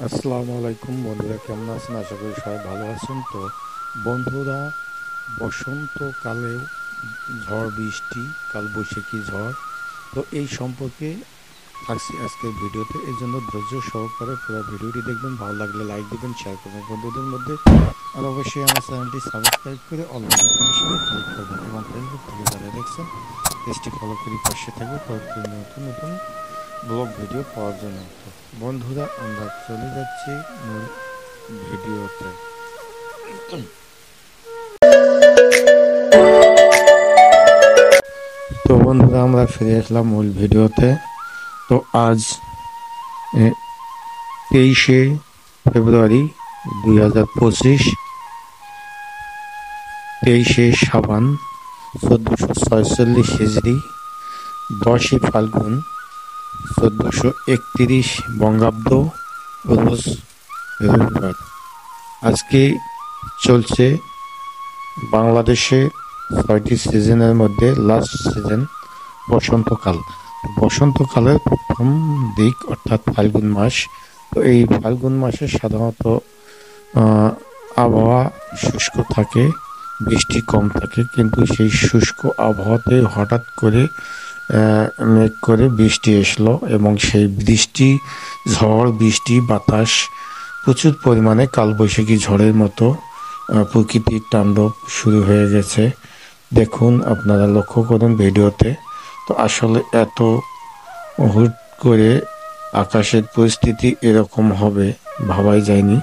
আসসালামু আলাইকুম বন্ধুরা, কেমন আছেন? আশা করি সবাই ভালো আছেন। তো বন্ধুরা, বসন্তকালেও ঝড় বৃষ্টি, কালবৈশাখী ঝড়, তো এই সম্পর্কে থাকছি আজকের ভিডিওতে। এই জন্য ধৈর্য সহকারে পুরো ভিডিওটি দেখবেন। ভালো লাগলে লাইক দিবেন, শেয়ার করবেন বন্ধুদের মধ্যে। আর অবশ্যই আমার চ্যানেলটি সাবস্ক্রাইব করে অল নোটিফিকেশনে ক্লিক করবেন এবং ফেসবুক থেকে যারা দেখছেন পেজটি ফলো করে পাশে থাকবে পরবর্তী নতুন নতুন ব্লগ ভিডিও পাওয়ার জন্য। তো বন্ধুরা, আমরা চলে যাচ্ছি মূল ভিডিওতে। তো বন্ধুরা, আমরা ফিরে আসলাম মূল ভিডিওতে। তো আজ 23শে ফেব্রুয়ারি 2025, 23শে শাবান 1446 হিজড়ি, 10ই ফাল্গুন 1431 বঙ্গাব্দ, রোজ রবিবার। আজকে চলছে বাংলাদেশে 6টি সিজনের মধ্যে লাস্ট সিজন বসন্তকাল। বসন্তকালের প্রথম দিক অর্থাৎ ফাল্গুন মাস। তো এই ফাল্গুন মাসে সাধারণত আবহাওয়া শুষ্ক থাকে, বৃষ্টি কম থাকে, কিন্তু সেই শুষ্ক আবহাওয়াতে হঠাৎ করে মেঘ করে বৃষ্টি এসলো এবং সেই বৃষ্টি, ঝড় বৃষ্টি বাতাস, প্রচুর পরিমাণে কালবৈশাখী ঝড়ের মতো প্রকৃতির তাণ্ডব শুরু হয়ে গেছে। দেখুন, আপনারা লক্ষ্য করুন ভিডিওতে। তো আসলে এত হুট করে আকাশের পরিস্থিতি এরকম হবে ভাবাই যায়নি।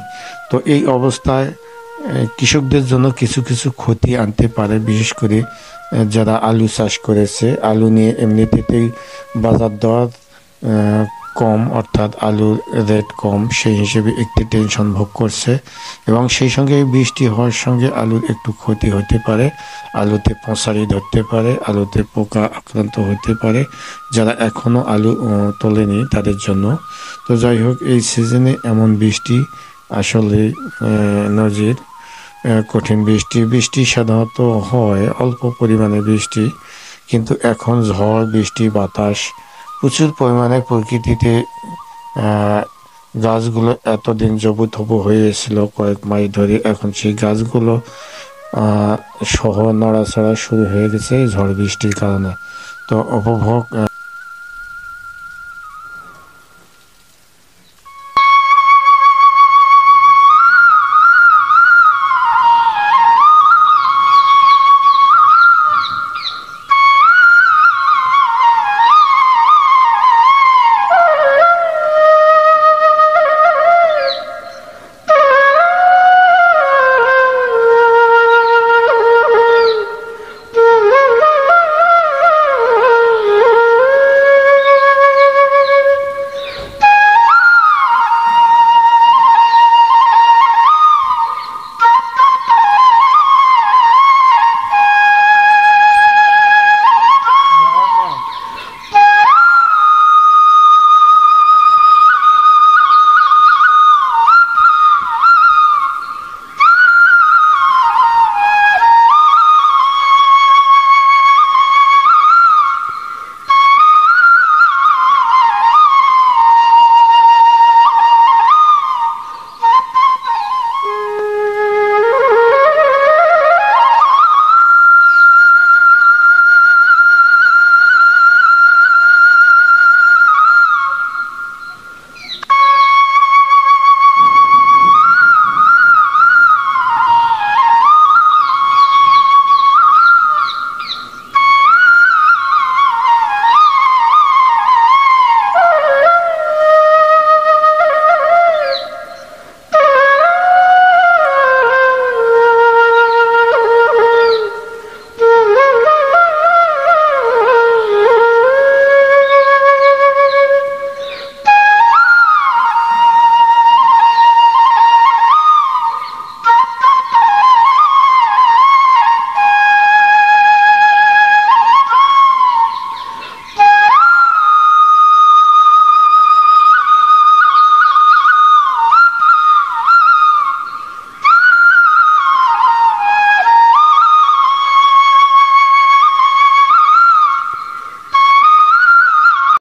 তো এই অবস্থায় কৃষকদের জন্য কিছু কিছু ক্ষতি আনতে পারে। বিশেষ করে যারা আলু চাষ করেছে, আলু নিয়ে এমনিতেই বাজার দর কম, অর্থাৎ আলুর রেট কম, সেই হিসেবে একটি টেনশন ভোগ করছে। এবং সেই সঙ্গে বৃষ্টি হওয়ার সঙ্গে আলুর একটু ক্ষতি হতে পারে, আলুতে পঁচারি ধরতে পারে, আলুতে পোকা আক্রান্ত হতে পারে যারা এখনও আলু তোলেনি তাদের জন্য। তো যাই হোক, এই সিজনে এমন বৃষ্টি আসলে নজির কঠিন বৃষ্টি। বৃষ্টি সাধারণত হয় অল্প পরিমাণে বৃষ্টি, কিন্তু এখন ঝড় বৃষ্টি বাতাস প্রচুর পরিমাণে প্রকৃতিতে। গাছগুলো এতদিন জবুথবু হয়েছিল কয়েক মাস ধরে, এখন সেই গাছগুলো সহ নড়াচড়া শুরু হয়ে গেছে ঝড় বৃষ্টির কারণে। তো উপভোগ